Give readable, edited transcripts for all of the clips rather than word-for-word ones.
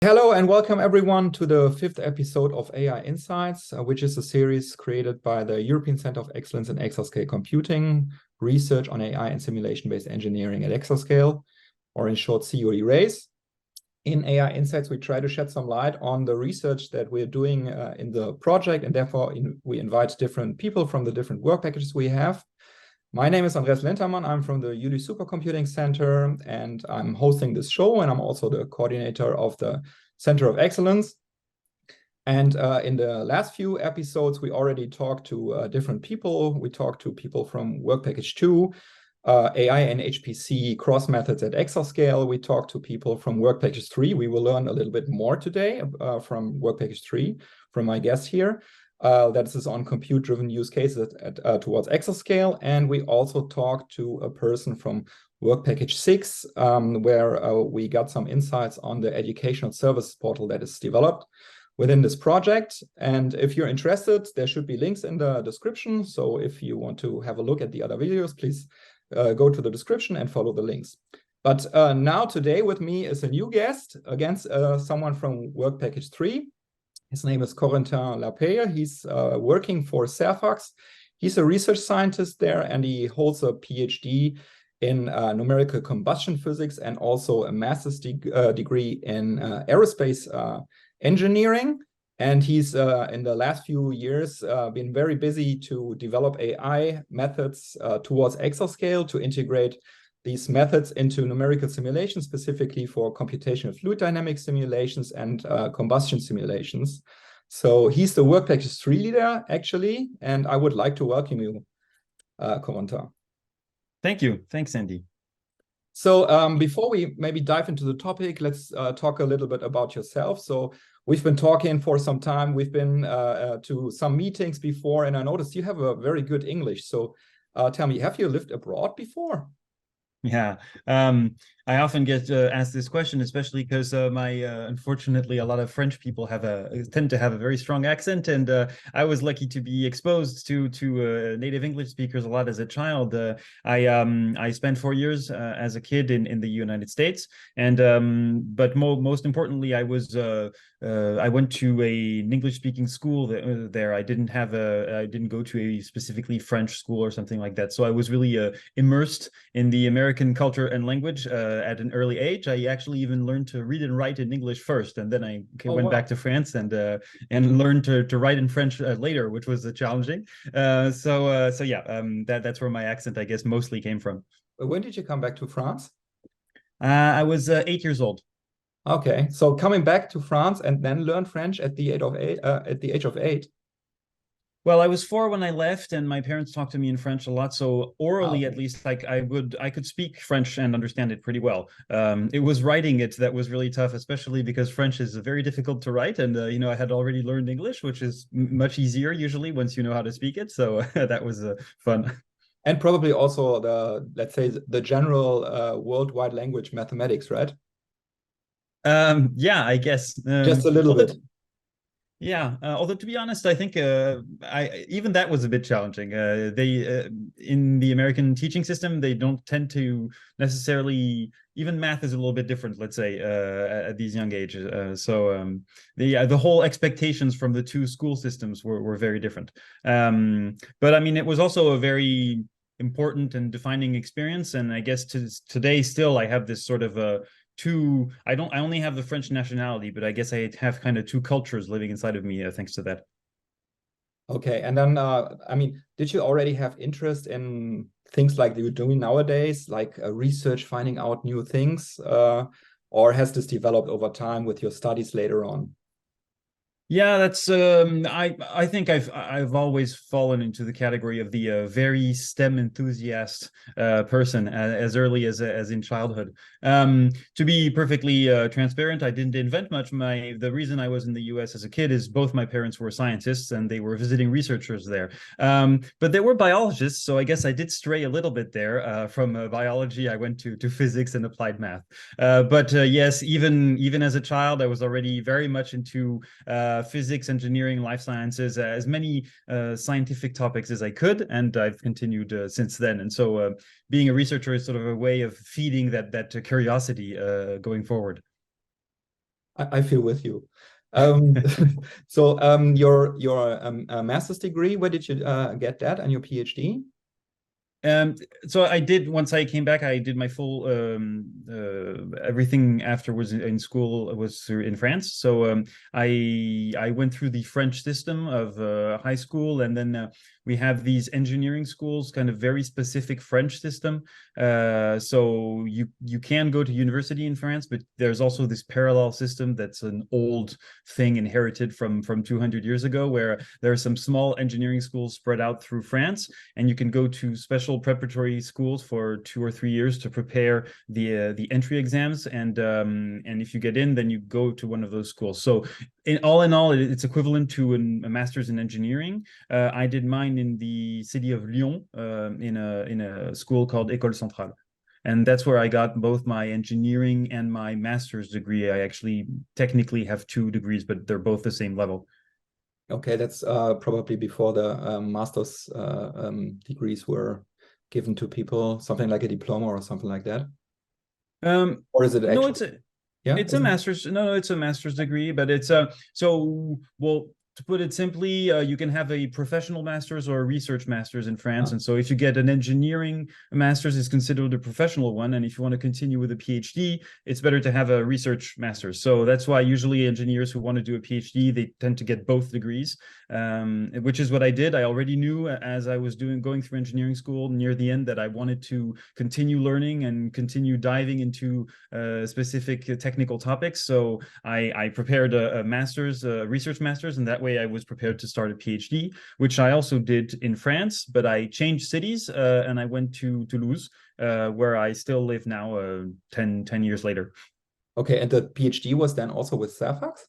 Hello and welcome everyone to the fifth episode of AI Insights, which is a series created by the European Center of Excellence in Exascale Computing, research on AI and simulation-based engineering at Exascale, or in short, CoE Raise. In AI Insights, we try to shed some light on the research that we're doing in the project, and therefore we invite different people from the different work packages we have. My name is Andreas Lintermann. I'm from the Jülich Supercomputing Center, and I'm hosting this show, and I'm also the coordinator of the Center of Excellence. And in the last few episodes, we already talked to different people. We talked to people from Work Package 2, AI and HPC cross methods at Exascale. We talked to people from Work Package 3. We will learn a little bit more today from Work Package 3, from my guest here. That is on compute-driven use cases towards Exascale. And we also talked to a person from Work Package 6, where we got some insights on the educational service portal that is developed within this project. And if you're interested, there should be links in the description. So if you want to have a look at the other videos, please go to the description and follow the links. But now today with me is a new guest, against someone from Work Package 3. His name is Corentin Lapeyre. He's working for CERFACS. He's a research scientist there, and he holds a Ph.D. in numerical combustion physics and also a master's degree in aerospace engineering. And he's, in the last few years, been very busy to develop AI methods towards Exascale to integrate these methods into numerical simulations, specifically for computational fluid dynamics simulations and combustion simulations. So he's the Work Package 3 leader, actually, and I would like to welcome you, Corentin. Thank you. Thanks, Andy. So before we maybe dive into the topic, let's talk a little bit about yourself. So we've been talking for some time. We've been to some meetings before, and I noticed you have a very good English. So tell me, have you lived abroad before? Yeah, I often get asked this question, especially because unfortunately, a lot of French people tend to have a very strong accent, and I was lucky to be exposed to native English speakers a lot as a child. I spent 4 years as a kid in the United States, and but most importantly, I went to an English-speaking school there. I didn't go to a specifically French school or something like that. So I was really immersed in the American culture and language at an early age. I actually even learned to read and write in English first, and then I went back to France and learned to write in French later, which was challenging. So yeah, that's where my accent, I guess, mostly came from. When did you come back to France? I was 8 years old. Okay, so coming back to France and then learn French at the age of 8. Well, I was 4 when I left, and my parents talked to me in French a lot. So orally, at least, like I could speak French and understand it pretty well. It was writing it that was really tough, especially because French is very difficult to write, and I had already learned English, which is much easier usually once you know how to speak it. So that was fun. And probably also let's say the general worldwide language mathematics, right? Yeah, I guess Just a little bit. Yeah, although to be honest, I think even that was a bit challenging. They in the American teaching system, they don't tend to necessarily, even math is a little bit different, let's say, at these young ages. So the whole expectations from the two school systems were very different. But I mean, it was also a very important and defining experience. And I guess today still I have this sort of I only have the French nationality, but I guess I have kind of two cultures living inside of me thanks to that. Okay, and then I mean, did you already have interest in things like you're doing nowadays, like research, finding out new things, or has this developed over time with your studies later on? Yeah, that's I think I've always fallen into the category of the very STEM enthusiast person as early as in childhood. To be perfectly transparent, I didn't invent much. The reason I was in the US as a kid is both my parents were scientists and they were visiting researchers there. But they were biologists, so I guess I did stray a little bit there. From biology, I went to physics and applied math. But yes, even as a child, I was already very much into physics, engineering, life sciences, as many scientific topics as I could, and I've continued since then. And so being a researcher is sort of a way of feeding that curiosity going forward. I feel with you. Um, so your master's degree, where did you get that, and your PhD? So I did, once I came back, I did my full everything afterwards in school was in France. So I went through the French system of high school, and then we have these engineering schools, kind of very specific French system. So you can go to university in France, but there's also this parallel system that's an old thing inherited from 200 years ago, where there are some small engineering schools spread out through France, and you can go to special preparatory schools for 2 or 3 years to prepare the entry exams, and if you get in, then you go to one of those schools. So in all, it's equivalent to a master's in engineering. I did mine in the city of Lyon, in a school called École Centrale. And that's where I got both my engineering and my master's degree. I actually technically have 2 degrees, but they're both the same level. Okay, that's probably before the master's degrees were given to people, something like a diploma or something like that. Or is it No, actually? Yeah, it's a master's. No, it's a master's degree, but it's so, well, to put it simply, you can have a professional master's or a research master's in France. And so if you get an engineering master's, it's considered a professional one. And if you want to continue with a PhD, it's better to have a research master's. So that's why usually engineers who want to do a PhD, they tend to get both degrees, which is what I did. I already knew as I was going through engineering school near the end that I wanted to continue learning and continue diving into specific technical topics. So I prepared a master's, a research master's, and that way I was prepared to start a PhD, which I also did in France, but I changed cities and I went to Toulouse, where I still live now 10 years later. Okay, and the PhD was then also with CERFACS?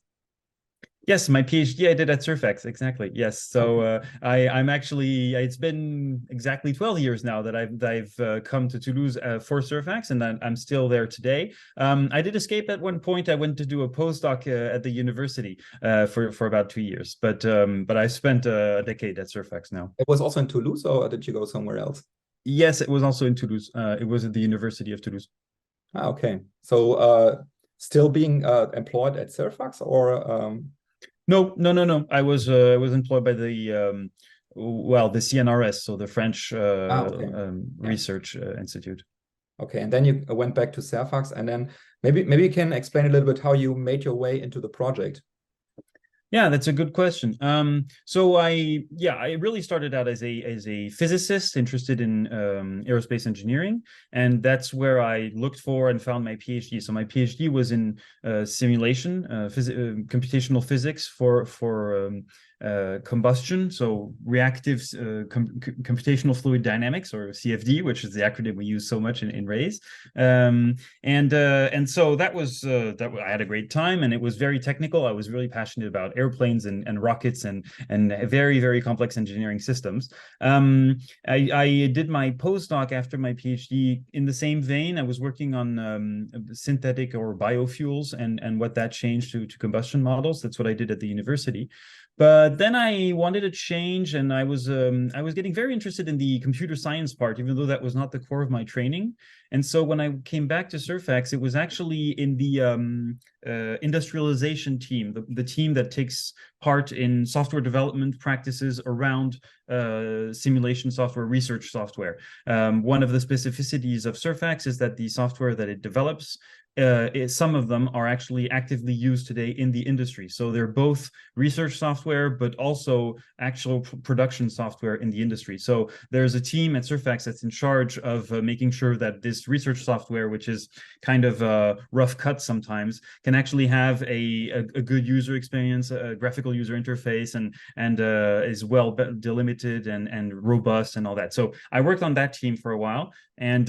Yes, my PhD I did at CERFACS, exactly. Yes, so I'm actually, it's been exactly 12 years now that I've come to Toulouse for CERFACS, and I'm still there today. I did escape at one point. I went to do a postdoc at the university for about 2 years, but I spent a decade at CERFACS now. It was also in Toulouse, or did you go somewhere else? Yes, it was also in Toulouse. It was at the University of Toulouse. Ah, okay. So still being employed at CERFACS, or No. I was employed by the the CNRS, so the French Research Institute. Okay, and then you went back to CERFACS, and then maybe you can explain a little bit how you made your way into the project. Yeah, that's a good question. So I really started out as a physicist interested in aerospace engineering, and that's where I looked for and found my PhD. So my PhD was in simulation, computational physics for combustion, so reactive computational fluid dynamics, or CFD, which is the acronym we use so much in Raise. And so that was I had a great time, and it was very technical. I was really passionate about airplanes and rockets and very, very complex engineering systems. I did my postdoc after my PhD in the same vein. I was working on synthetic or biofuels and what that changed to combustion models. That's what I did at the university. But then I wanted to change, and I was getting very interested in the computer science part, even though that was not the core of my training. And so when I came back to CERFACS, it was actually in the industrialization team, the team that takes part in software development practices around simulation software, research software. One of the specificities of CERFACS is that the software that it develops, some of them are actually actively used today in the industry. So they're both research software, but also actual production software in the industry. So there's a team at CERFACS that's in charge of making sure that this research software, which is kind of rough cut sometimes, can actually have a good user experience, a graphical user interface, and is well delimited and robust and all that. So I worked on that team for a while, and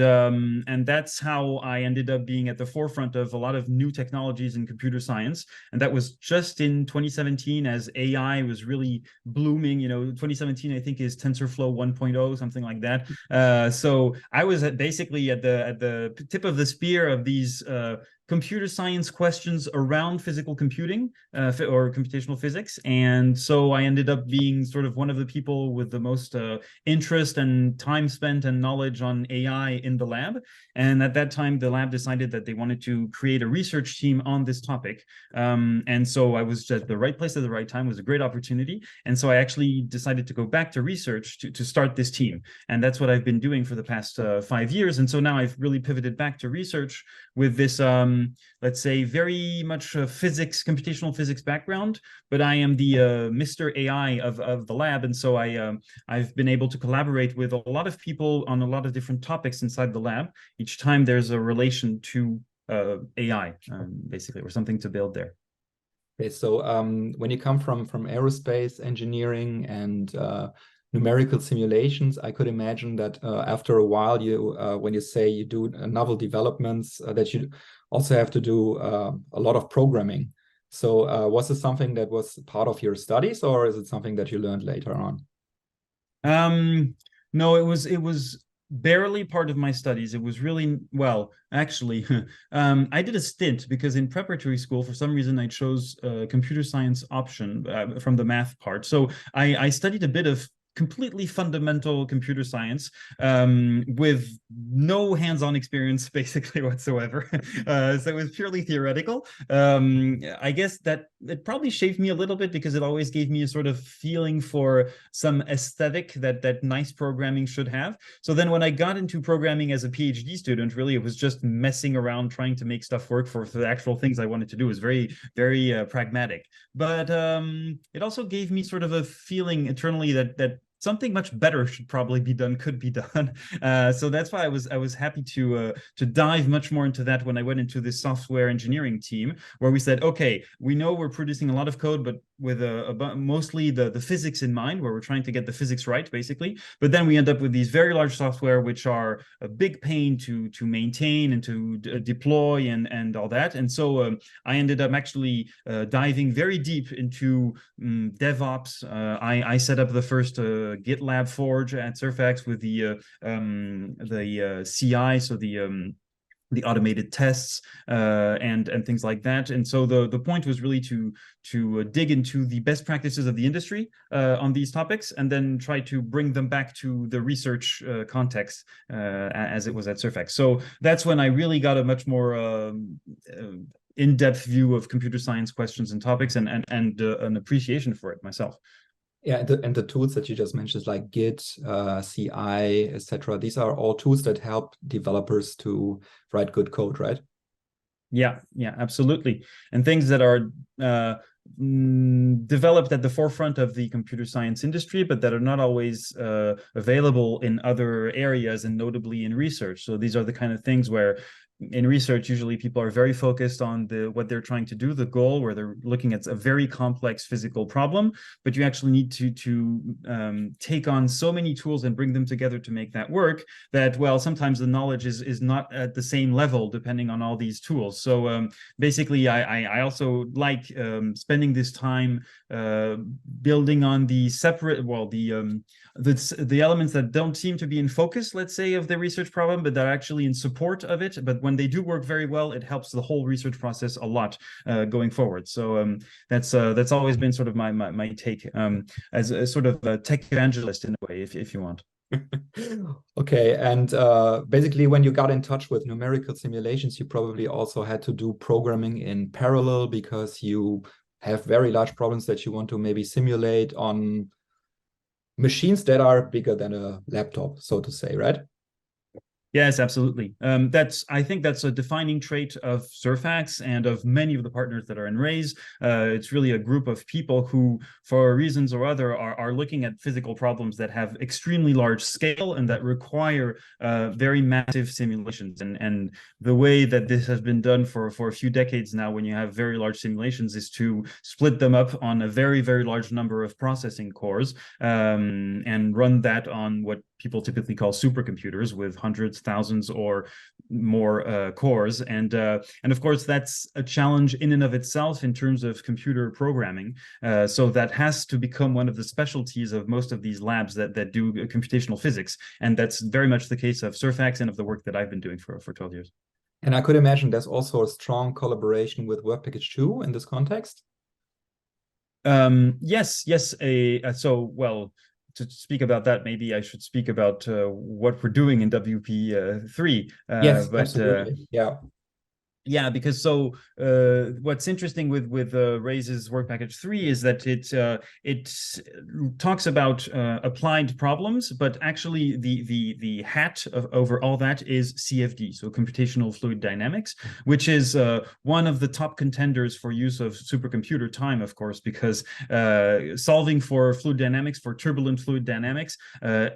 that's how I ended up being at the forefront of a lot of new technologies in computer science. And that was just in 2017, as AI was really blooming. 2017 I think is TensorFlow 1.0, something like that. So I was basically at the tip of the spear of these computer science questions around physical computing or computational physics. And so I ended up being sort of one of the people with the most interest and time spent and knowledge on AI in the lab. And at that time, the lab decided that they wanted to create a research team on this topic. And so I was at the right place at the right time. It was a great opportunity. And so I actually decided to go back to research to start this team. And that's what I've been doing for the past 5 years. And so now I've really pivoted back to research with this, let's say, very much physics, computational physics background, but I am the Mr. AI of the lab. And so I've been able to collaborate with a lot of people on a lot of different topics inside the lab. Each time there's a relation to AI, basically, or something to build there. Okay, so when you come from aerospace engineering and numerical simulations, I could imagine that after a while, you when you say you do novel developments, that you also have to do a lot of programming. So was this something that was part of your studies, or is it something that you learned later on? No, it was barely part of my studies. It was really, well, actually, I did a stint because in preparatory school, for some reason, I chose a computer science option from the math part. So I studied a bit of completely fundamental computer science with no hands-on experience basically whatsoever. So it was purely theoretical. I guess that it probably shaped me a little bit because it always gave me a sort of feeling for some aesthetic that nice programming should have. So then when I got into programming as a PhD student, really it was just messing around trying to make stuff work for the actual things I wanted to do. It was very, very pragmatic. But it also gave me sort of a feeling internally that something much better should probably be done, could be done. So that's why I was happy to dive much more into that when I went into this software engineering team, where we said, okay, we know we're producing a lot of code, but with mostly the physics in mind, where we're trying to get the physics right, basically. But then we end up with these very large software, which are a big pain to maintain and to deploy and all that. And so I ended up actually diving very deep into DevOps. I set up the first GitLab Forge at CERFACS with the CI, so the automated tests and things like that. And so the point was really to dig into the best practices of the industry on these topics, and then try to bring them back to the research context as it was at CERFACS. So that's when I really got a much more in-depth view of computer science questions and topics, and an appreciation for it myself. Yeah, and the tools that you just mentioned, like Git, CI, etc., these are all tools that help developers to write good code, right? Yeah, absolutely. And things that are developed at the forefront of the computer science industry, but that are not always available in other areas, and notably in research. So these are the kind of things where in research, usually people are very focused on what they're trying to do, the goal, where they're looking at a very complex physical problem, but you actually need to take on so many tools and bring them together to make that work, that, well, sometimes the knowledge is not at the same level depending on all these tools. So basically, I also like spending this time building on the separate, well, the elements that don't seem to be in focus, let's say, of the research problem, but that are actually in support of it. But when they do work very well, it helps the whole research process a lot going forward. So that's always been sort of my take as a sort of a tech evangelist in a way, if you want. Okay, and basically when you got in touch with numerical simulations, you probably also had to do programming in parallel, because you have very large problems that you want to maybe simulate on machines that are bigger than a laptop, so to say, right? Yes, absolutely. I think that's a defining trait of CERFACS and of many of the partners that are in Raise. It's really a group of people who, for reasons or other, are looking at physical problems that have extremely large scale and that require very massive simulations. And the way that this has been done for a few decades now, when you have very large simulations, is to split them up on a very, very large number of processing cores and run that on what people typically call supercomputers with hundreds, thousands, or more cores. And of course, that's a challenge in and of itself in terms of computer programming. So that has to become one of the specialties of most of these labs that do computational physics. And that's very much the case of CERFACS and of the work that I've been doing for 12 years. And I could imagine there's also a strong collaboration with Work Package 2 in this context. Yes. So, well, to speak about that, maybe I should speak about what we're doing in WP3. Yes, absolutely. Yeah. Yeah, because what's interesting with Raise's work package 3 is that it talks about applied problems, but actually the hat over all that is CFD, so computational fluid dynamics, which is one of the top contenders for use of supercomputer time, of course, because solving for fluid dynamics, for turbulent fluid dynamics,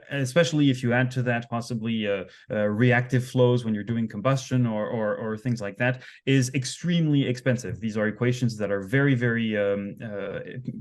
especially if you add to that possibly reactive flows when you're doing combustion or things like that, is extremely expensive. These are equations that are very, very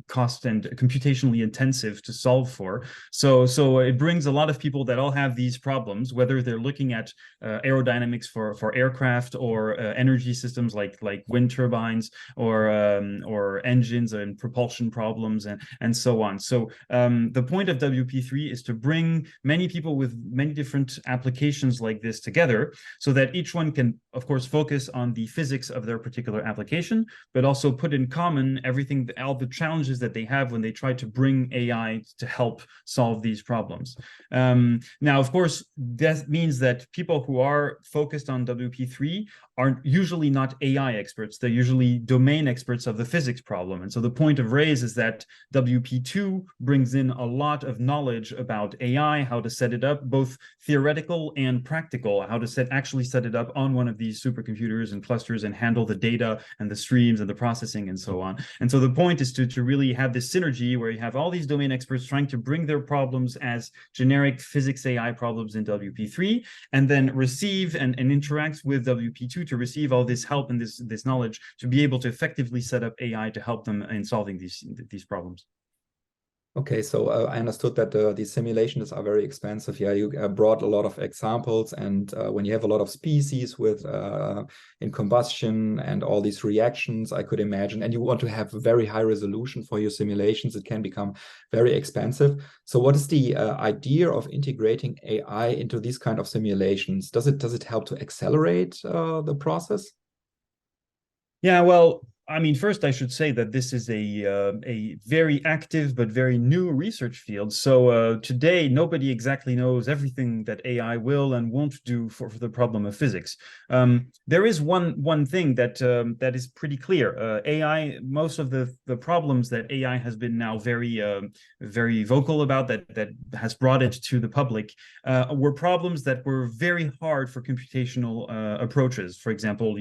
cost and computationally intensive to solve for. So it brings a lot of people that all have these problems, whether they're looking at aerodynamics for aircraft or energy systems like wind turbines or engines and propulsion problems and so on. So the point of WP3 is to bring many people with many different applications like this together so that each one can, of course, focus on the physics of their particular application, but also put in common everything, all the challenges that they have when they try to bring AI to help solve these problems. Now, of course, that means that people who are focused on WP3 are usually not AI experts. They're usually domain experts of the physics problem. And so the point of Raise is that WP2 brings in a lot of knowledge about AI, how to set it up, both theoretical and practical, how to actually set it up on one of these supercomputers and clusters and handle the data and the streams and the processing and so on. And so the point is to really have this synergy where you have all these domain experts trying to bring their problems as generic physics AI problems in WP3, and then receive and interact with WP2 to receive all this help and this knowledge to be able to effectively set up AI to help them in solving these problems. Okay, so I understood that these simulations are very expensive. Yeah, you brought a lot of examples, and when you have a lot of species with in combustion and all these reactions, I could imagine, and you want to have very high resolution for your simulations, it can become very expensive. So what is the idea of integrating AI into these kind of simulations? Does it help to accelerate the process? Yeah, well, I mean, first I should say that this is a very active but very new research field. So today, nobody exactly knows everything that AI will and won't do for the problem of physics. There is one thing that is pretty clear. AI, most of the problems that AI has been now very vocal about, that has brought it to the public, were problems that were very hard for computational approaches. For example,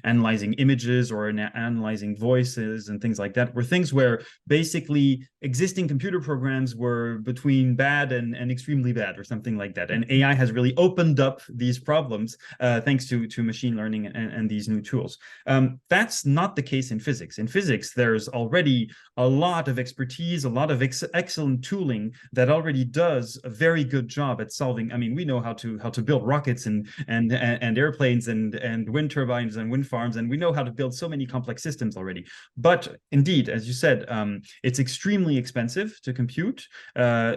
analyzing images or analyzing voices and things like that, were things where basically existing computer programs were between bad and extremely bad or something like that. And AI has really opened up these problems thanks to machine learning and these new tools. That's not the case in physics. In physics, there's already a lot of expertise, a lot of excellent tooling that already does a very good job at solving. I mean, we know how to build rockets and airplanes and wind turbines and wind farms, and we know how to build so many complex systems already. But indeed, as you said, it's extremely expensive to compute,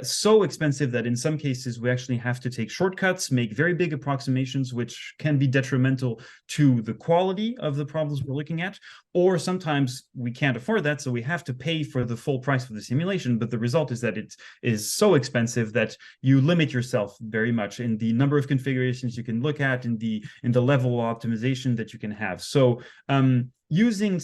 so expensive that in some cases we actually have to take shortcuts, make very big approximations, which can be detrimental to the quality of the problems we're looking at. Or sometimes we can't afford that, so we have to pay for the full price of the simulation. But the result is that it is so expensive that you limit yourself very much in the number of configurations you can look at, in the level of optimization that you can have. So using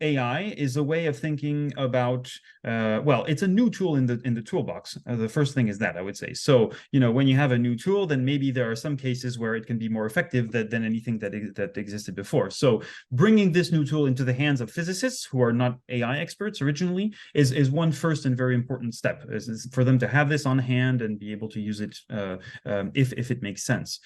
AI is a way of thinking about, well, it's a new tool in the toolbox. The first thing is that, I would say. So, when you have a new tool, then maybe there are some cases where it can be more effective than anything that existed before. So bringing this new tool into the hands of physicists who are not AI experts originally is one first and very important step, is for them to have this on hand and be able to use it if it makes sense.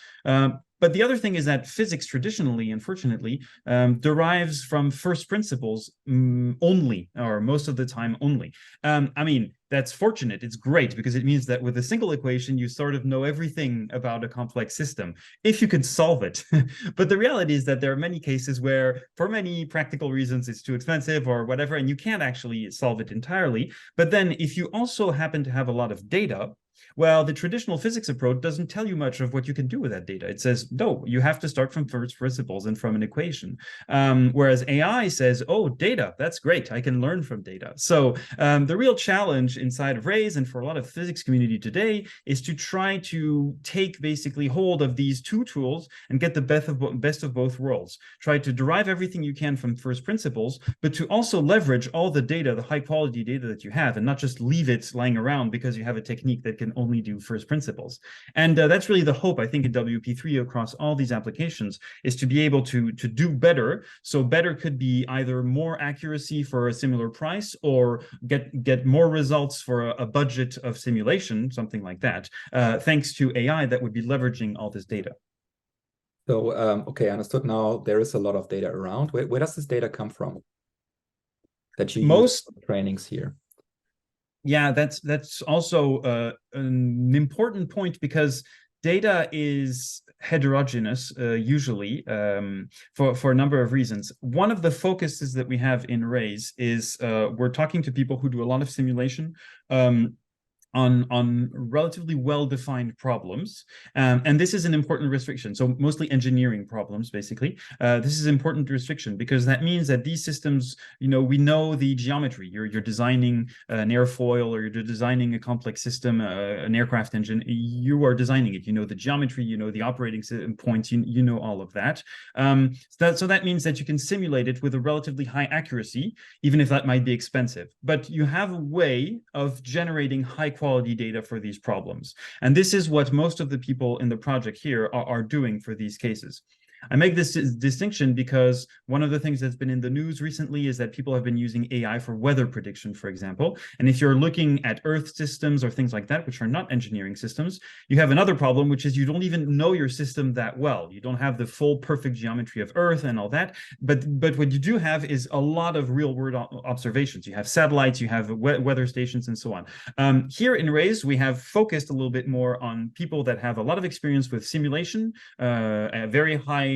But the other thing is that physics traditionally, unfortunately, derives from first principles only, or most of the time only. I mean, that's fortunate. It's great because it means that with a single equation, you sort of know everything about a complex system, if you could solve it. But the reality is that there are many cases where, for many practical reasons, it's too expensive or whatever, and you can't actually solve it entirely. But then if you also happen to have a lot of data, well, the traditional physics approach doesn't tell you much of what you can do with that data. It says, no, you have to start from first principles and from an equation. Whereas AI says, oh, data, that's great. I can learn from data. So the real challenge inside of Raise and for a lot of physics community today is to try to take basically hold of these two tools and get the best of both worlds. Try to derive everything you can from first principles, but to also leverage all the data, the high quality data that you have, and not just leave it lying around because you have a technique that can only do first principles. And that's really the hope, I think, in WP3 across all these applications, is to be able to do better. So better could be either more accuracy for a similar price, or get more results for a budget of simulation, something like that, thanks to AI that would be leveraging all this data. So, okay, understood. Now there is a lot of data around. Where does this data come from that you use for trainings here? Yeah, that's also an important point, because data is heterogeneous usually for a number of reasons. One of the focuses that we have in Raise is we're talking to people who do a lot of simulation on relatively well-defined problems. And this is an important restriction. So mostly engineering problems, basically. This is an important restriction because that means that these systems, we know the geometry. You're designing an airfoil, or you're designing a complex system, an aircraft engine. You are designing it. You know the geometry, you know the operating points, you know all of that. So that means that you can simulate it with a relatively high accuracy, even if that might be expensive. But you have a way of generating high quality data for these problems. And this is what most of the people in the project here are doing for these cases. I make this distinction because one of the things that's been in the news recently is that people have been using AI for weather prediction, for example. And if you're looking at Earth systems or things like that, which are not engineering systems, you have another problem, which is you don't even know your system that well. You don't have the full perfect geometry of Earth and all that. But what you do have is a lot of real world observations. You have satellites, you have weather stations, and so on. Here in Raise, we have focused a little bit more on people that have a lot of experience with simulation, a very high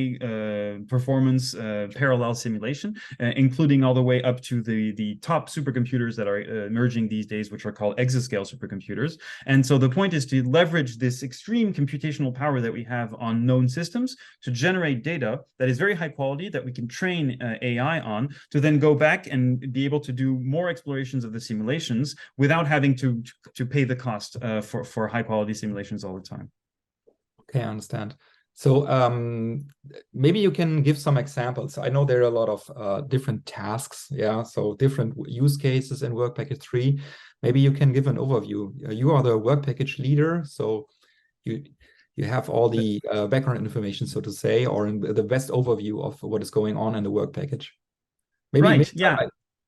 performance parallel simulation, including all the way up to the top supercomputers that are emerging these days, which are called Exascale supercomputers. And so the point is to leverage this extreme computational power that we have on known systems to generate data that is very high quality, that we can train AI on, to then go back and be able to do more explorations of the simulations without having to pay the cost for high quality simulations all the time. Okay, I understand. So maybe you can give some examples. I know there are a lot of different tasks, yeah, so different use cases in Work Package 3. Maybe you can give an overview. You are the Work Package leader, so you have all the background information, so to say, or the best overview of what is going on in the Work Package. Maybe yeah.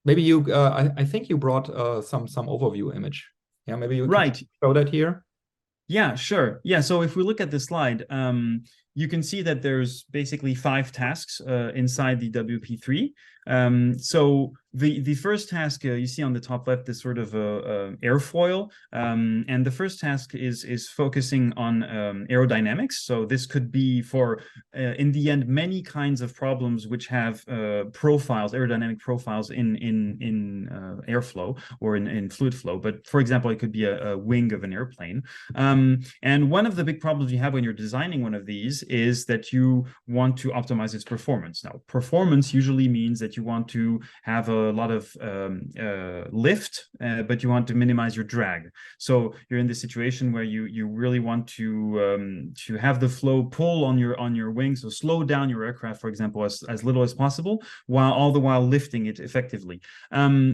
Maybe you, I think you brought some overview image. Yeah, maybe you can show that here. Yeah, sure. Yeah, so if we look at the slide, you can see that there's basically 5 tasks inside the WP3. So the first task you see on the top left is sort of a airfoil, and the first task is focusing on aerodynamics. So this could be for in the end many kinds of problems which have profiles, aerodynamic profiles in airflow or in fluid flow. But for example, it could be a wing of an airplane. And one of the big problems you have when you're designing one of these is that you want to optimize its performance. Now, performance usually means that you want to have a lot of lift, but you want to minimize your drag. So you're in this situation where you really want to have the flow pull on your wings, so slow down your aircraft, for example, as little as possible, while all the while lifting it effectively.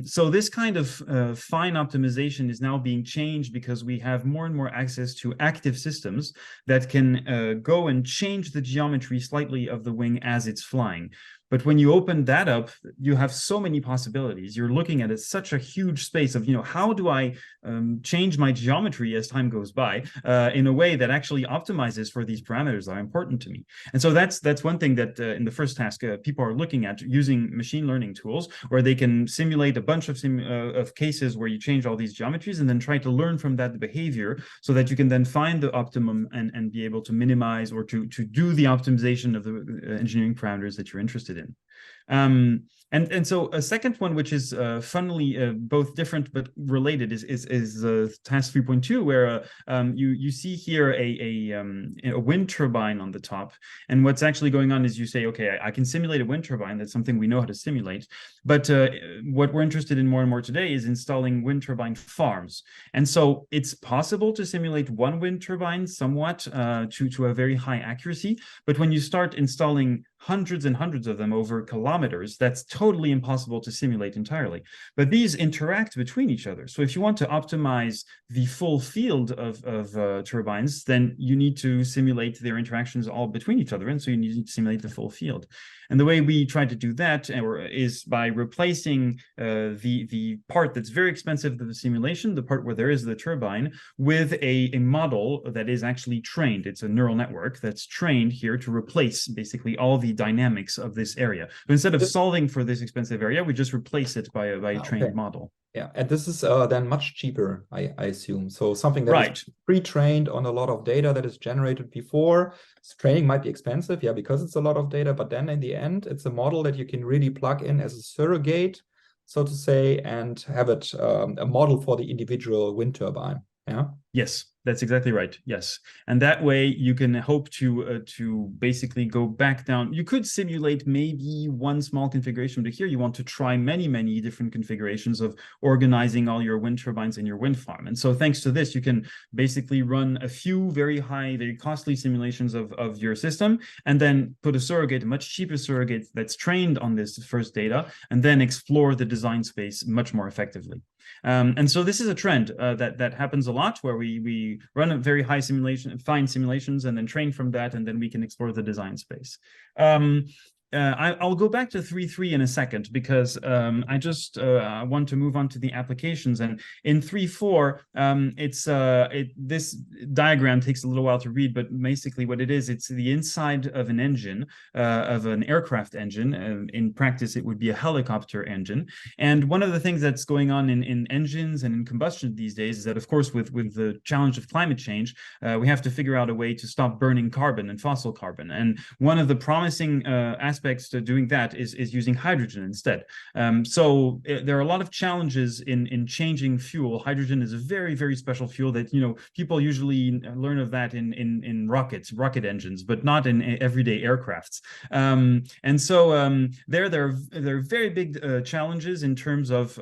So this kind of fine optimization is now being changed because we have more and more access to active systems that can go and change the geometry slightly of the wing as it's flying. But when you open that up, you have so many possibilities. You're looking at such a huge space of, how do I change my geometry as time goes by in a way that actually optimizes for these parameters that are important to me. And so that's one thing that in the first task, people are looking at using machine learning tools where they can simulate a bunch of cases where you change all these geometries and then try to learn from that behavior so that you can then find the optimum and be able to minimize or to do the optimization of the engineering parameters that you're interested in. And so a second one, which is funnily both different but related, is task 3.2, where you see here a wind turbine on the top. And what's actually going on is you say, okay, I can simulate a wind turbine. That's something we know how to simulate. But what we're interested in more and more today is installing wind turbine farms. And so it's possible to simulate one wind turbine somewhat to a very high accuracy. But when you start installing hundreds and hundreds of them over kilometers, that's totally impossible to simulate entirely. But these interact between each other. So if you want to optimize the full field of turbines, then you need to simulate their interactions all between each other. And so you need to simulate the full field. And the way we try to do that is by replacing the part that's very expensive of the simulation, the part where there is the turbine, with a model that is actually trained. It's a neural network that's trained here to replace basically all the dynamics of this area. But instead of solving for this expensive area, we just replace it by a trained model. Yeah, and this is then much cheaper, I assume. So something that is pre-trained on a lot of data that is generated before. Training might be expensive, yeah, because it's a lot of data, but then in the end, it's a model that you can really plug in as a surrogate, so to say, and have it a model for the individual wind turbine. Yeah. Yes, that's exactly right. Yes, and that way you can hope to basically go back down. You could simulate maybe one small configuration, but here you want to try many different configurations of organizing all your wind turbines in your wind farm. And so thanks to this, you can basically run a few very costly simulations of your system, and then put a surrogate, a much cheaper surrogate that's trained on this first data, and then explore the design space much more effectively. And so this is a trend that happens a lot, where we run a very fine simulations and then train from that, and then we can explore the design space. I'll go back to 3.3 in a second, because I just want to move on to the applications. And in 3.4, this diagram takes a little while to read, but basically what it is, it's the inside of an engine, of an aircraft engine. In practice, it would be a helicopter engine. And one of the things that's going on in engines and in combustion these days is that, of course, with the challenge of climate change, we have to figure out a way to stop burning carbon and fossil carbon. And one of the promising aspects to doing that is using hydrogen instead. So there are a lot of challenges in changing fuel. Hydrogen is a very special fuel that people usually learn of that in rocket engines, but not in everyday aircrafts. And so there are very big challenges in terms of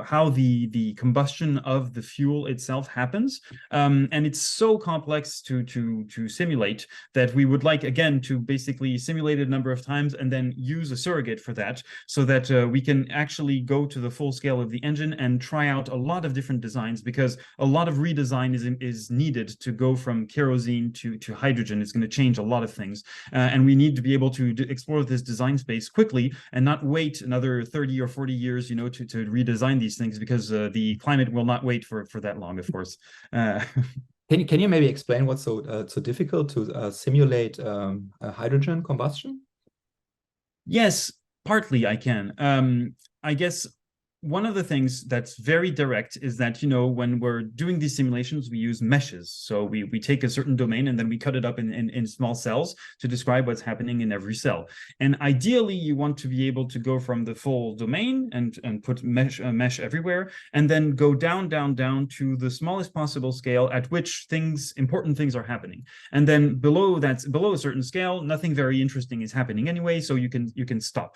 how the combustion of the fuel itself happens, and it's so complex to simulate that we would like, again, to basically simulate a number of times and then use a surrogate for that, so that we can actually go to the full scale of the engine and try out a lot of different designs, because a lot of redesign is needed to go from kerosene to hydrogen. It's going to change a lot of things, and we need to be able to explore this design space quickly and not wait another 30 or 40 years, to redesign these things, because the climate will not wait for that long, of course. Can you maybe explain what's so difficult to simulate hydrogen combustion? Yes, partly I can. I guess one of the things that's very direct is that, when we're doing these simulations, we use meshes. So we take a certain domain and then we cut it up in small cells to describe what's happening in every cell. And ideally, you want to be able to go from the full domain and put mesh everywhere, and then go down to the smallest possible scale at which important things are happening. And then below a certain scale, nothing very interesting is happening anyway, so you can stop.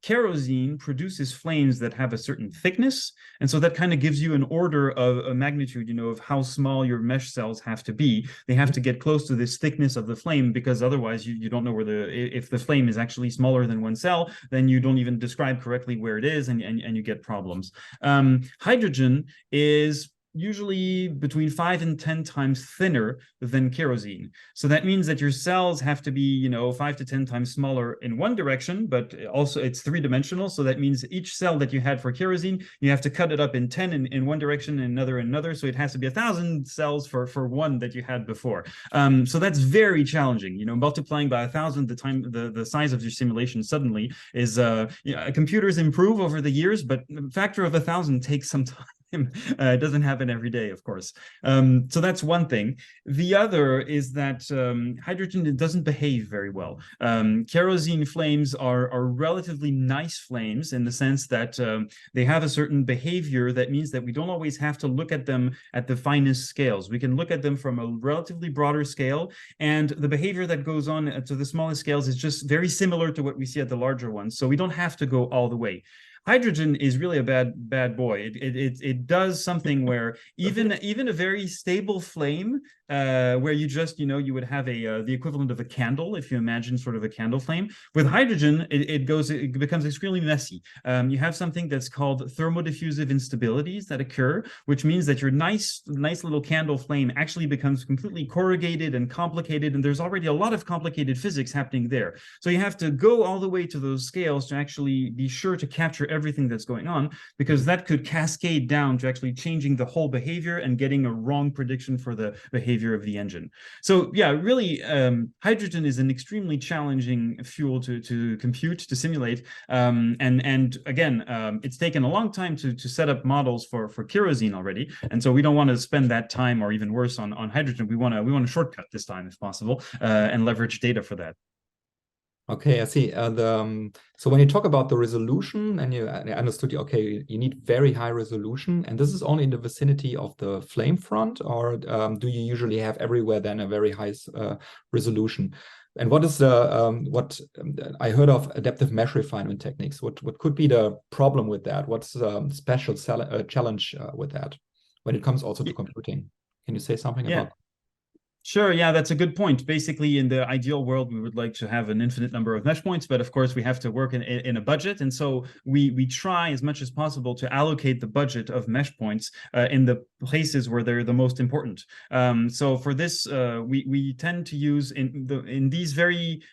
Kerosene produces flames that have a certain thickness, and so that kind of gives you an order of a magnitude, of how small your mesh cells have to be. They have to get close to this thickness of the flame, because otherwise you don't know if the flame is actually smaller than one cell, then you don't even describe correctly where it is, and you get problems. Hydrogen is usually between 5 and 10 times thinner than kerosene. So that means that your cells have to be, 5 to 10 times smaller in one direction, but also it's three-dimensional. So that means each cell that you had for kerosene, you have to cut it up in 10 in one direction and another in another. So it has to be 1,000 cells for one that you had before. So that's very challenging. Multiplying by 1,000 the size of your simulation suddenly is computers improve over the years, but a factor of 1,000 takes some time. It doesn't happen every day, of course. So that's one thing. The other is that hydrogen doesn't behave very well. Kerosene flames are relatively nice flames in the sense that they have a certain behavior that means that we don't always have to look at them at the finest scales. We can look at them from a relatively broader scale, and the behavior that goes on to the smallest scales is just very similar to what we see at the larger ones. So we don't have to go all the way. Hydrogen is really a bad boy. It does something where even a very stable flame, where you just you would have the equivalent of a candle, if you imagine sort of a candle flame. With hydrogen, it becomes extremely messy. You have something that's called thermodiffusive instabilities that occur, which means that your nice little candle flame actually becomes completely corrugated and complicated, and there's already a lot of complicated physics happening there. So you have to go all the way to those scales to actually be sure to capture everything that's going on, because that could cascade down to actually changing the whole behavior and getting a wrong prediction for the behavior of the engine. So yeah, really, hydrogen is an extremely challenging fuel to compute, to simulate, and again, it's taken a long time to set up models for kerosene already, and so we don't want to spend that time, or even worse, on hydrogen. We want to shortcut this time if possible, and leverage data for that. Okay, I see. So when you talk about the resolution, and I understood, okay, you need very high resolution, and this is only in the vicinity of the flame front, or do you usually have everywhere then a very high resolution? And what is what I heard of adaptive mesh refinement techniques? What could be the problem with that? What's the special challenge with that when it comes also to computing? Can you say something about? Sure. Yeah, that's a good point. Basically, in the ideal world, we would like to have an infinite number of mesh points, but of course, we have to work in a budget, and so we try as much as possible to allocate the budget of mesh points in the places where they're the most important. So for this, we tend to use in these very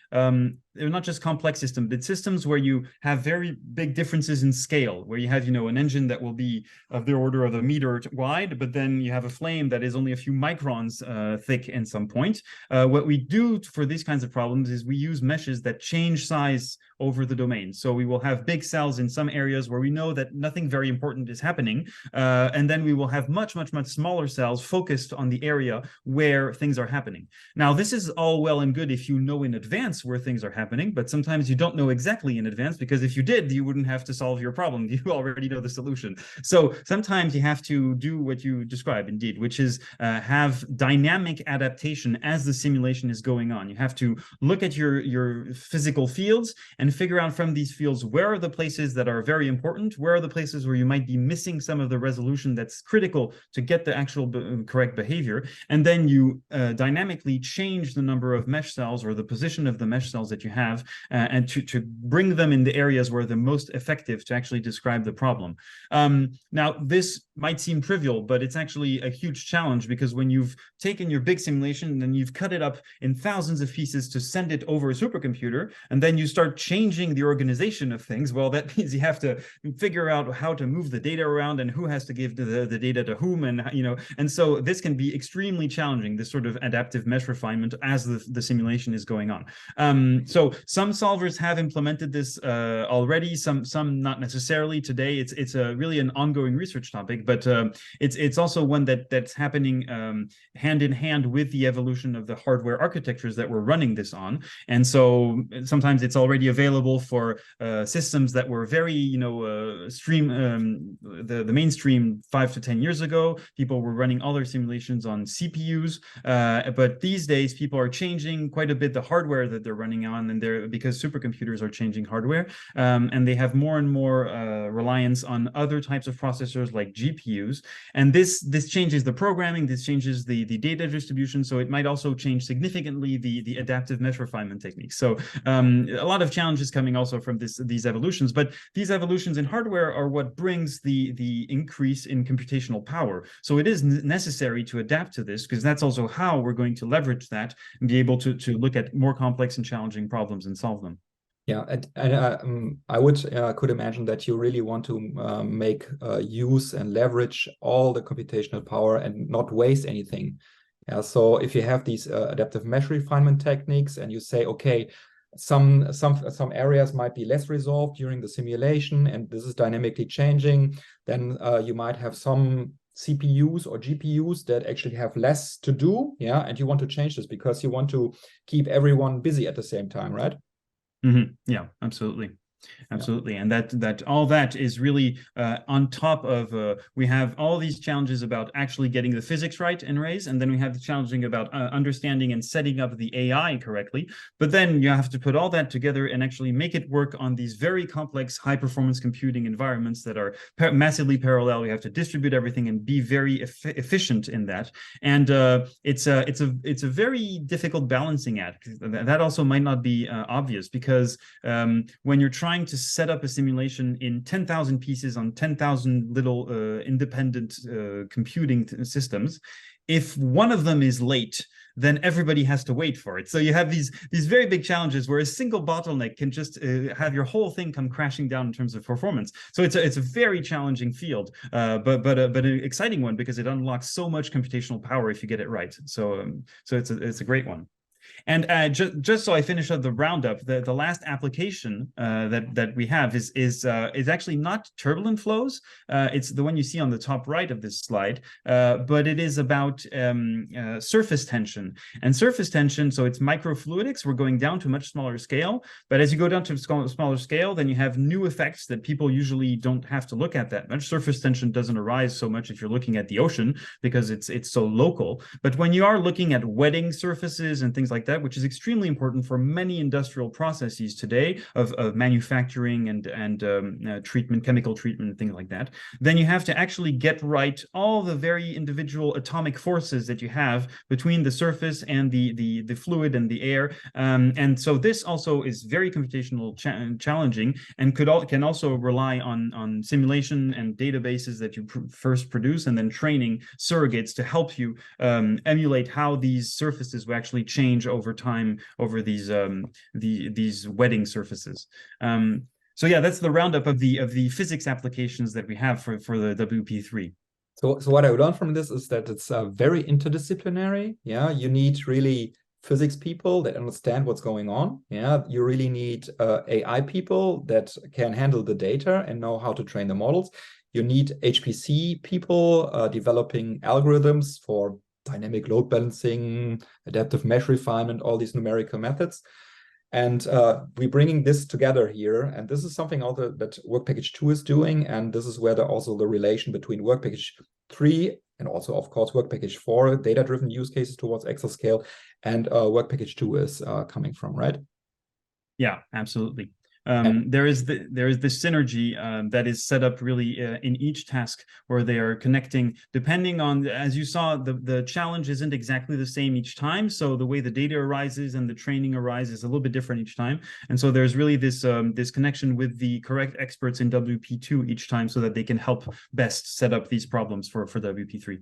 they're not just complex systems, but systems where you have very big differences in scale, where you have, an engine that will be of the order of a meter wide, but then you have a flame that is only a few microns thick in some point. What we do for these kinds of problems is we use meshes that change size over the domain. So we will have big cells in some areas where we know that nothing very important is happening. And then we will have much smaller cells focused on the area where things are happening. Now, this is all well and good if you know in advance where things are happening, but sometimes you don't know exactly in advance, because if you did, you wouldn't have to solve your problem. You already know the solution. So sometimes you have to do what you describe, indeed, which is have dynamic adaptation as the simulation is going on. You have to look at your physical fields and figure out from these fields where are the places that are very important, where are the places where you might be missing some of the resolution that's critical to get the actual correct behavior, and then you dynamically change the number of mesh cells or the position of the mesh cells that you have, and to bring them in the areas where they're most effective to actually describe the problem. Now, this might seem trivial, but it's actually a huge challenge, because when you've taken your big simulation and you've cut it up in thousands of pieces to send it over a supercomputer, and then you start changing the organization of things, well, that means you have to figure out how to move the data around and who has to give the data to whom, and so this can be extremely challenging, this sort of adaptive mesh refinement as the simulation is going on. So some solvers have implemented this already, some not necessarily today. It's really an ongoing research topic, but it's also one that's happening hand in hand with the evolution of the hardware architectures that we're running this on. And so sometimes it's already available for systems that were very, the mainstream 5 to 10 years ago. People were running all their simulations on CPUs, but these days people are changing quite a bit the hardware that they're running on, and because supercomputers are changing hardware, and they have more and more reliance on other types of processors like GPUs GPUs. And this changes the programming, this changes the data distribution. So it might also change significantly the adaptive mesh refinement techniques. So a lot of challenges coming also from these evolutions, but these evolutions in hardware are what brings the increase in computational power. So it is necessary to adapt to this, because that's also how we're going to leverage that and be able to look at more complex and challenging problems and solve them. Yeah, and I could imagine that you really want to make use and leverage all the computational power and not waste anything. Yeah, so if you have these adaptive mesh refinement techniques, and you say, okay, some areas might be less resolved during the simulation, and this is dynamically changing, then you might have some CPUs or GPUs that actually have less to do, yeah, and you want to change this because you want to keep everyone busy at the same time, right? Mm-hmm. Yeah, absolutely. Absolutely. And that all that is really on top of we have all these challenges about actually getting the physics right in Raise, and then we have the challenging about understanding and setting up the AI correctly. But then you have to put all that together and actually make it work on these very complex high performance computing environments that are massively parallel. We have to distribute everything and be very efficient in that. And it's a very difficult balancing act. That also might not be obvious, because when you're trying to set up a simulation in 10,000 pieces on 10,000 little independent computing systems, if one of them is late, then everybody has to wait for it. So you have these very big challenges where a single bottleneck can just have your whole thing come crashing down in terms of performance. So it's a very challenging field, but an exciting one, because it unlocks so much computational power if you get it right. So it's a great one. And just so I finish up the roundup, the last application that we have is actually not turbulent flows. It's the one you see on the top right of this slide, but it is about surface tension. And surface tension, so it's microfluidics. We're going down to a much smaller scale, but as you go down to a smaller scale, then you have new effects that people usually don't have to look at that much. Surface tension doesn't arise so much if you're looking at the ocean, because it's so local. But when you are looking at wetting surfaces and things like that, which is extremely important for many industrial processes today of manufacturing and treatment, chemical treatment, and things like that, then you have to actually get right all the very individual atomic forces that you have between the surface and the fluid and the air. And so this also is very computational challenging, and can also rely on simulation and databases that you first produce, and then training surrogates to help you emulate how these surfaces will actually change over time over these wetting surfaces. So yeah, that's the roundup of the physics applications that we have for the WP3. So what I learned from this is that it's very interdisciplinary. Yeah, you need really physics people that understand what's going on. Yeah, you really need AI people that can handle the data and know how to train the models. You need HPC people developing algorithms for dynamic load balancing, adaptive mesh refinement, all these numerical methods. And we're bringing this together here. And this is something also that Work Package 2 is doing. And this is where also the relation between Work Package 3 and also, of course, Work Package 4, data-driven use cases towards Exascale, and Work Package 2 is coming from, right? Yeah, absolutely. There is this synergy that is set up really in each task, where they are connecting depending on, as you saw, the challenge isn't exactly the same each time. So the way the data arises and the training arises is a little bit different each time. And so there's really this connection with the correct experts in WP2 each time, so that they can help best set up these problems for WP3.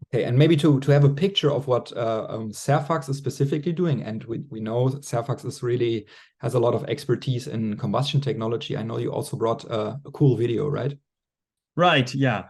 Okay, and maybe to have a picture of what CERFACS is specifically doing, and we know CERFACS has a lot of expertise in combustion technology. I know you also brought a cool video, right? Right, yeah.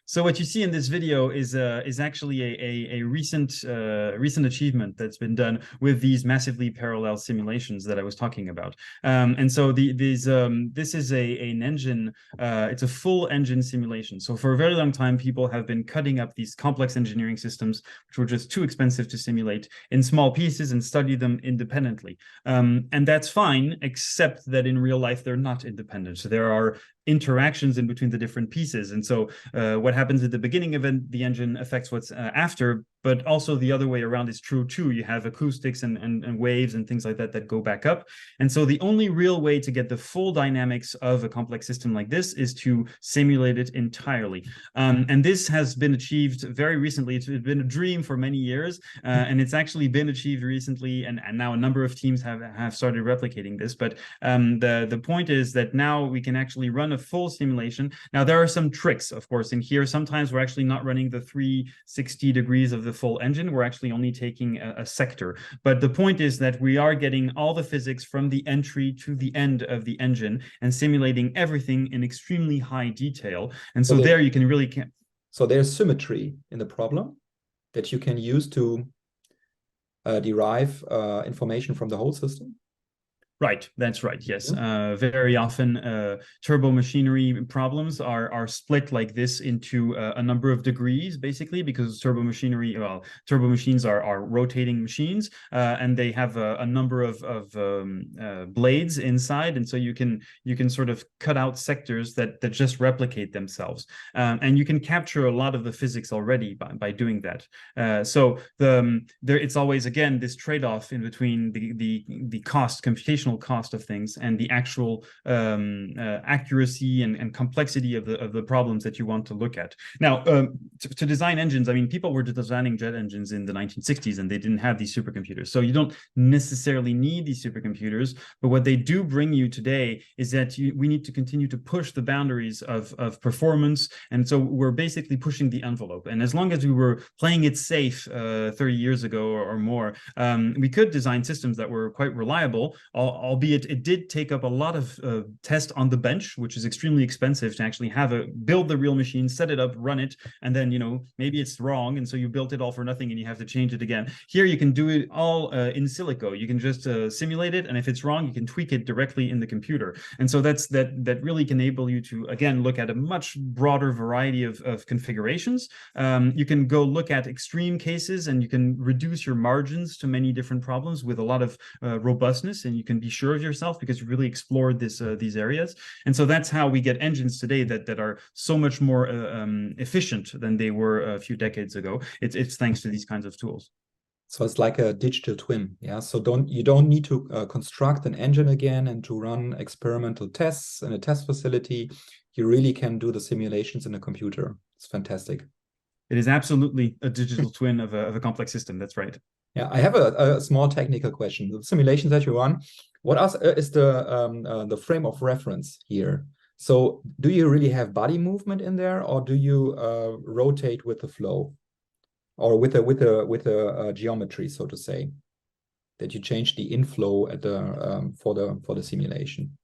So what you see in this video is actually a recent achievement that's been done with these massively parallel simulations that I was talking about. And so this is an engine. It's a full engine simulation. So for a very long time, people have been cutting up these complex engineering systems, which were just too expensive to simulate, in small pieces and study them independently. And that's fine, except that in real life, they're not independent. So there are interactions in between the different pieces. And so what happens at the beginning of the engine affects what's after, but also the other way around is true too. You have acoustics and waves and things like that that go back up. And so the only real way to get the full dynamics of a complex system like this is to simulate it entirely. And this has been achieved very recently. It's been a dream for many years, and it's actually been achieved recently. And now a number of teams have started replicating this. But the point is that now we can actually run a full simulation. Now, there are some tricks, of course, in here. Sometimes we're actually not running the 360 degrees of the full engine. We're actually only taking a sector. But the point is that we are getting all the physics from the entry to the end of the engine and simulating everything in extremely high detail. And so there you can really... So there's symmetry in the problem that you can use to derive information from the whole system? Right, that's right, yes. Very often turbo machinery problems are split like this into a number of degrees, basically, because turbo machines are rotating machines, and they have a number of blades inside, and so you can sort of cut out sectors that just replicate themselves. And you can capture a lot of the physics already by doing that. So it's always, again, this trade-off in between the computational cost of things and the actual accuracy and complexity of the problems that you want to look at. Now, to design engines, I mean, people were designing jet engines in the 1960s and they didn't have these supercomputers. So you don't necessarily need these supercomputers, but what they do bring you today is that we need to continue to push the boundaries of performance. And so we're basically pushing the envelope. And as long as we were playing it safe 30 years ago or more, we could design systems that were quite reliable, albeit it did take up a lot of test on the bench, which is extremely expensive to actually build the real machine, set it up, run it, and then, maybe it's wrong, and so you built it all for nothing and you have to change it again. Here you can do it all in silico. You can just simulate it, and if it's wrong, you can tweak it directly in the computer. And so that really can enable you to, again, look at a much broader variety of configurations. You can go look at extreme cases, and you can reduce your margins to many different problems with a lot of robustness, and you can be sure of yourself because you really explored these areas. And so that's how we get engines today that are so much more efficient than they were a few decades ago. It's thanks to these kinds of tools. So it's like a digital twin, yeah? So you don't need to construct an engine again and to run experimental tests in a test facility. You really can do the simulations in a computer. It's fantastic. It is absolutely a digital twin of a complex system. That's right. Yeah, I have a small technical question. The simulations that you run, what is the frame of reference here? So do you really have body movement in there, or do you rotate with the flow, or with the geometry, so to say, that you change the inflow at the for the simulation?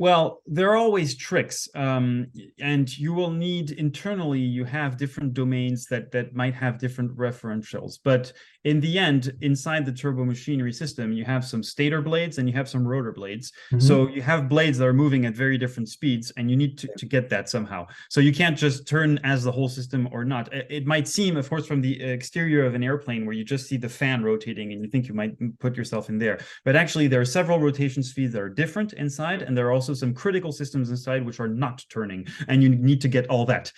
Well, there are always tricks, and you will need internally, you have different domains that might have different referentials. But in the end, inside the turbo machinery system, you have some stator blades and you have some rotor blades. Mm-hmm. So you have blades that are moving at very different speeds, and you need to get that somehow. So you can't just turn as the whole system or not. It might seem, of course, from the exterior of an airplane where you just see the fan rotating and you think you might put yourself in there. But actually, there are several rotation speeds that are different inside, and there are also some critical systems inside which are not turning, and you need to get all that.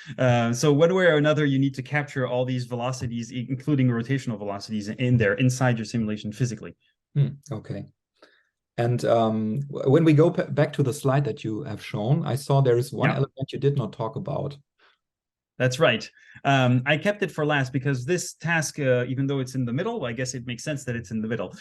So one way or another, you need to capture all these velocities, including rotational velocities, in there inside your simulation physically. Okay. And when we go back to the slide that you have shown, I saw there is one element you did not talk about. That's right. I kept it for last because this task, even though it's in the middle, I guess it makes sense that it's in the middle.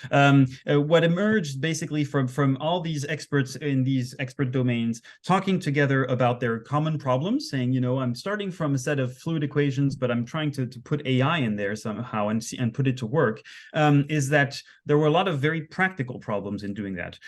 What emerged basically from all these experts in these expert domains talking together about their common problems, saying, I'm starting from a set of fluid equations, but I'm trying to put AI in there somehow and put it to work, is that there were a lot of very practical problems in doing that.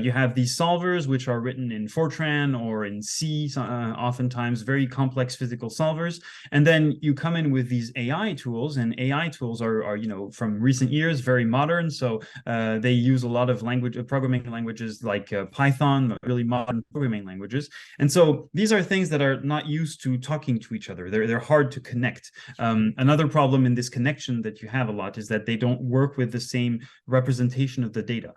You have these solvers, which are written in Fortran or in C, oftentimes very complex physical solvers. And then you come in with these AI tools, and AI tools are from recent years, very modern. So they use a lot of programming languages like Python, really modern programming languages. And so these are things that are not used to talking to each other. They're hard to connect. Another problem in this connection that you have a lot is that they don't work with the same representation of the data.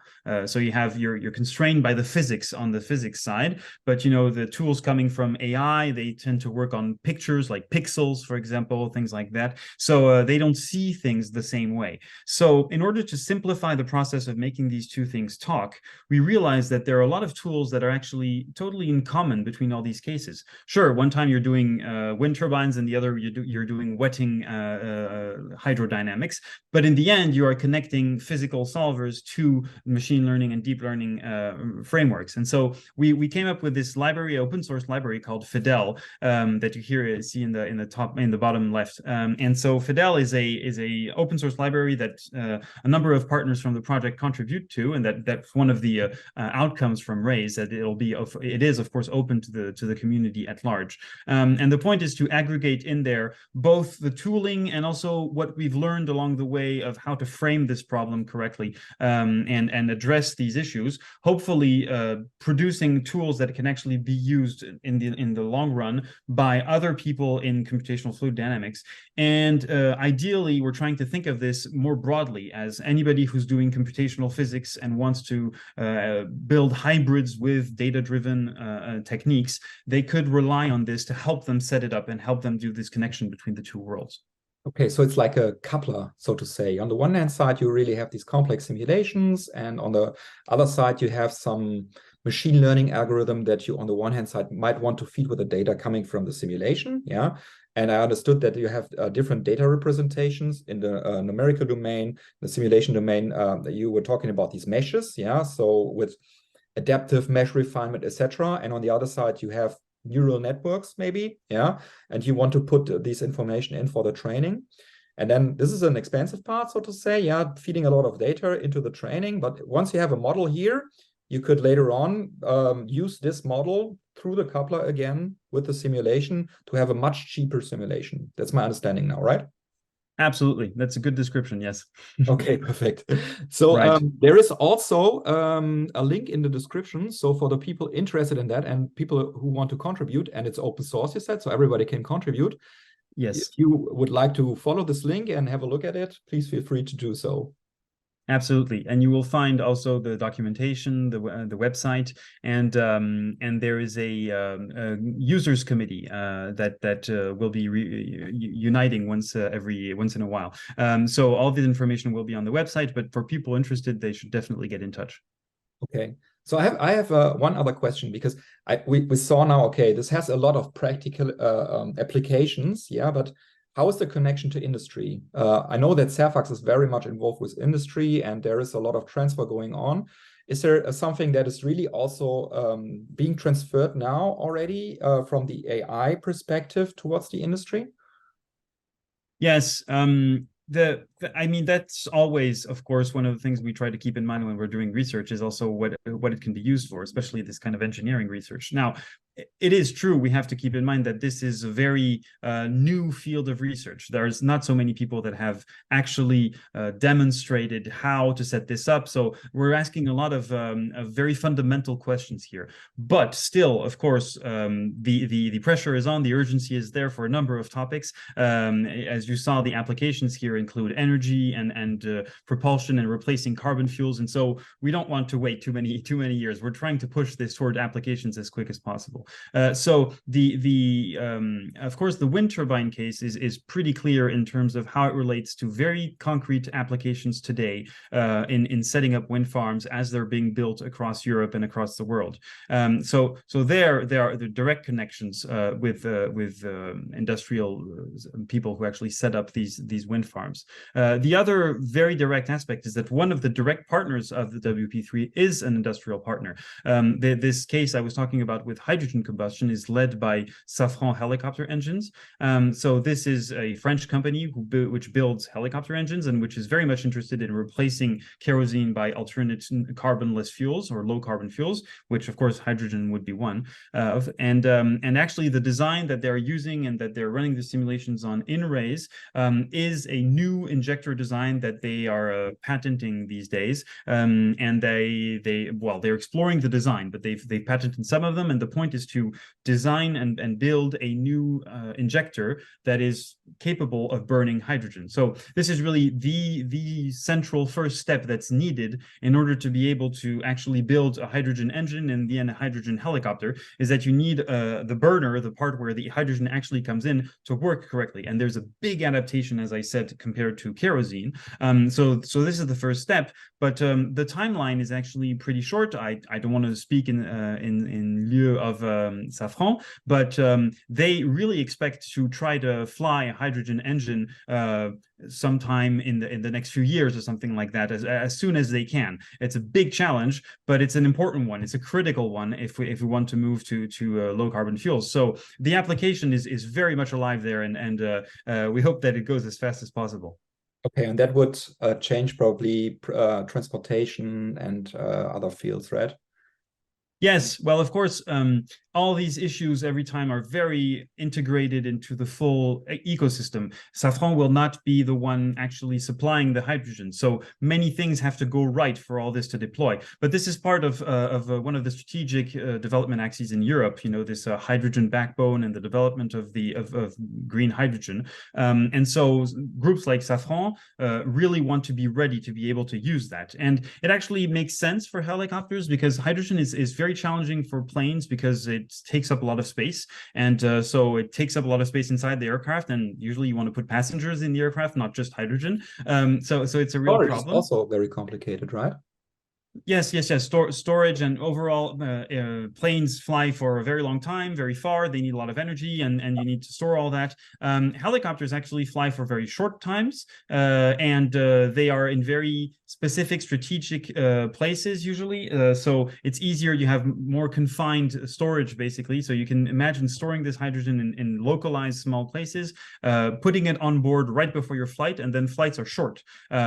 So you're constrained by the physics on the physics side, but the tools coming from AI, they tend to work on pictures like like pixels, for example, things like that. So they don't see things the same way. So in order to simplify the process of making these two things talk, we realize that there are a lot of tools that are actually totally in common between all these cases. Sure, one time you're doing wind turbines and the other you're doing wetting hydrodynamics, but in the end you are connecting physical solvers to machine learning and deep learning frameworks. And so we came up with this library, open source library called Fidel, that you here see in the bottom left. And so Fidel is a open source library that a number of partners from the project contribute to, and that's one of the outcomes from Raise, that it is of course open to the community at large. And the point is to aggregate in there both the tooling and also what we've learned along the way of how to frame this problem correctly, and address these issues, hopefully producing tools that can actually be used in the long run by other people in computational fluid dynamics. And ideally, we're trying to think of this more broadly as anybody who's doing computational physics and wants to build hybrids with data-driven techniques, they could rely on this to help them set it up and help them do this connection between the two worlds. Okay, so it's like a coupler, so to say. On the one hand side, you really have these complex simulations, and on the other side, you have some machine learning algorithm that you, on the one hand side, might want to feed with the data coming from the simulation, yeah? And I understood that you have different data representations in the numerical domain, the simulation domain. You were talking about these meshes, yeah? So with adaptive mesh refinement, etc. And on the other side, you have neural networks, maybe, yeah, and you want to put this information in for the training. And then this is an expensive part, so to say, yeah, feeding a lot of data into the training. But once you have a model here, you could later on use this model through the coupler again with the simulation to have a much cheaper simulation. That's my understanding now, right? Absolutely. That's a good description. Yes. Okay, perfect. So right. There is also a link in the description. So for the people interested in that and people who want to contribute, and it's open source, you said, so everybody can contribute. Yes. If you would like to follow this link and have a look at it, please feel free to do so. Absolutely, and you will find also the documentation, the website, and there is a users committee that will be uniting once in a while. So all the information will be on the website, but for people interested, they should definitely get in touch. Okay, so I have one other question, because we saw now, okay, this has a lot of practical applications, yeah, but how is the connection to industry? I know that CERFACS is very much involved with industry, and there is a lot of transfer going on. Is there something that is really also being transferred now already from the AI perspective towards the industry? Yes. I mean, that's always, of course, one of the things we try to keep in mind when we're doing research is also what it can be used for, especially this kind of engineering research. Now, it is true, we have to keep in mind that this is a very new field of research. There's not so many people that have actually demonstrated how to set this up. So we're asking a lot of very fundamental questions here. But still, of course, the pressure is on, the urgency is there for a number of topics. As you saw, the applications here include energy and propulsion and replacing carbon fuels. And so we don't want to wait too many years. We're trying to push this toward applications as quick as possible. So of course, the wind turbine case is pretty clear in terms of how it relates to very concrete applications today in setting up wind farms as they're being built across Europe and across the world. So there are the direct connections with industrial people who actually set up these wind farms. The other very direct aspect is that one of the direct partners of the WP3 is an industrial partner. This case I was talking about with hydrogen combustion is led by Safran helicopter engines. So this is a French company which builds helicopter engines and which is very much interested in replacing kerosene by alternate carbonless fuels or low carbon fuels, which of course hydrogen would be one of. And actually the design that they're using and that they're running the simulations on in Raise is a new injection injector design that they are patenting these days, and they're exploring the design, but they've patented some of them, and the point is to design and build a new injector that is capable of burning hydrogen. So this is really the central first step that's needed in order to be able to actually build a hydrogen engine and then a hydrogen helicopter, is that you need the burner, the part where the hydrogen actually comes in, to work correctly. And there's a big adaptation, as I said, compared to kerosene. So this is the first step, but the timeline is actually pretty short. I don't want to speak in lieu of Safran, but they really expect to try to fly a hydrogen engine sometime in the next few years or something like that, as soon as they can. It's a big challenge, but it's an important one. It's a critical one if we want to move to low carbon fuels. So the application is very much alive there, and we hope that it goes as fast as possible. Okay, and that would change probably transportation and other fields, right? Yes, well, of course, all these issues every time are very integrated into the full ecosystem. Safran will not be the one actually supplying the hydrogen, so many things have to go right for all this to deploy. But this is part of one of the strategic development axes in Europe. You know, this hydrogen backbone and the development of green hydrogen. And so groups like Safran really want to be ready to be able to use that. And it actually makes sense for helicopters, because hydrogen is very challenging for planes because it takes up a lot of space, and so it takes up a lot of space inside the aircraft, and usually you want to put passengers in the aircraft, not just hydrogen. So it's a real problem. It's also very complicated, right? Yes. Storage and overall, planes fly for a very long time, very far. They need a lot of energy, and you need to store all that. Helicopters actually fly for very short times, and they are in very specific strategic places usually. So it's easier. You have more confined storage, basically. So you can imagine storing this hydrogen in localized small places, putting it on board right before your flight, and then flights are short.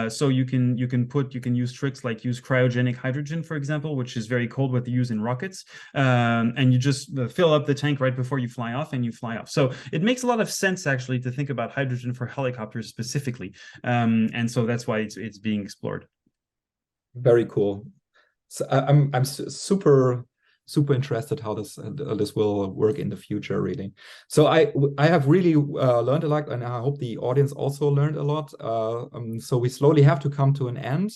So you can use tricks like use cryogenic hydrogen, for example, which is very cold, what they use in rockets, and you just fill up the tank right before you fly off, and you fly off. So it makes a lot of sense actually to think about hydrogen for helicopters specifically, and so that's why it's being explored. Very cool. So I'm super interested how this will work in the future, really. So I have really learned a lot, and I hope the audience also learned a lot. So we slowly have to come to an end.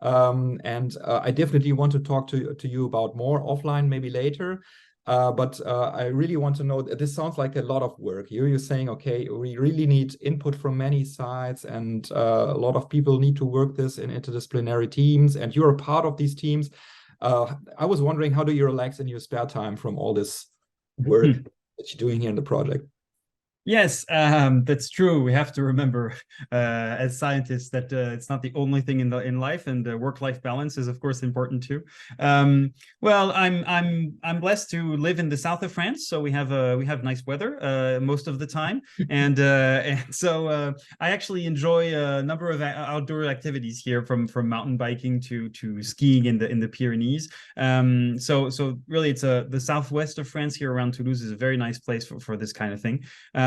And I definitely want to talk to you about more offline, maybe later. But I really want to know, this sounds like a lot of work. You're saying, okay, we really need input from many sides, and a lot of people need to work this in interdisciplinary teams, and you're a part of these teams. I was wondering, how do you relax in your spare time from all this work that you're doing here in the project? Yes, that's true. We have to remember as scientists that it's not the only thing in life, and work-life balance is of course important too. Well, I'm blessed to live in the south of France, so we have nice weather most of the time, and so I actually enjoy a number of outdoor activities here, from mountain biking to skiing in the Pyrenees. So really, it's the southwest of France here around Toulouse is a very nice place for this kind of thing.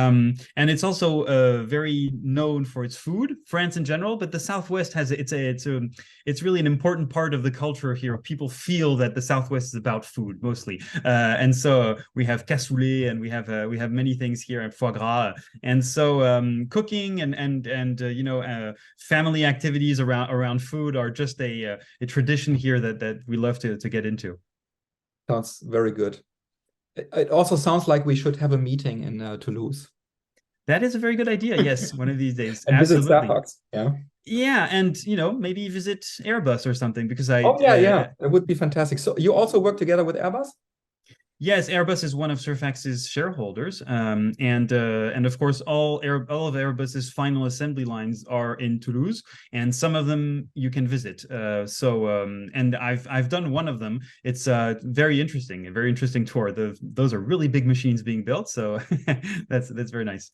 And it's also very known for its food, France in general, but the Southwest has it's really an important part of the culture here. People feel that the Southwest is about food mostly, and so we have cassoulet, and we have many things here, and foie gras, and so cooking and family activities around food are just a tradition here that we love to get into. Sounds very good. It also sounds like we should have a meeting in Toulouse. That is a very good idea. Yes, one of these days. And absolutely. Visit CERFACS. Yeah. Yeah, and maybe visit Airbus or something, because yeah, it would be fantastic. So you also work together with Airbus? Yes, Airbus is one of CERFACS's shareholders, and of course all of Airbus's final assembly lines are in Toulouse, and some of them you can visit. And I've done one of them. It's a very interesting tour. Those are really big machines being built, so that's very nice.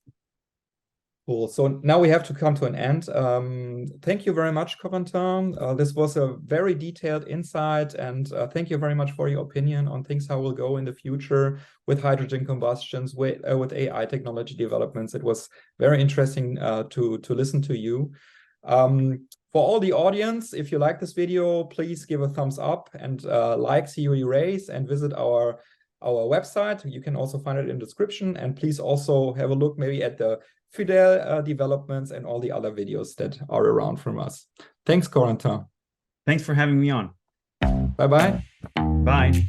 Cool. So now we have to come to an end. Thank you very much, Corentin. This was a very detailed insight, and thank you very much for your opinion on things how will go in the future with hydrogen combustions, with AI technology developments. It was very interesting to listen to you. For all the audience, if you like this video, please give a thumbs up and like CoE Raise and visit our website. You can also find it in the description. And please also have a look maybe at the Fidel developments and all the other videos that are around from us. Thanks, Corentin. Thanks for having me on. Bye-bye. Bye.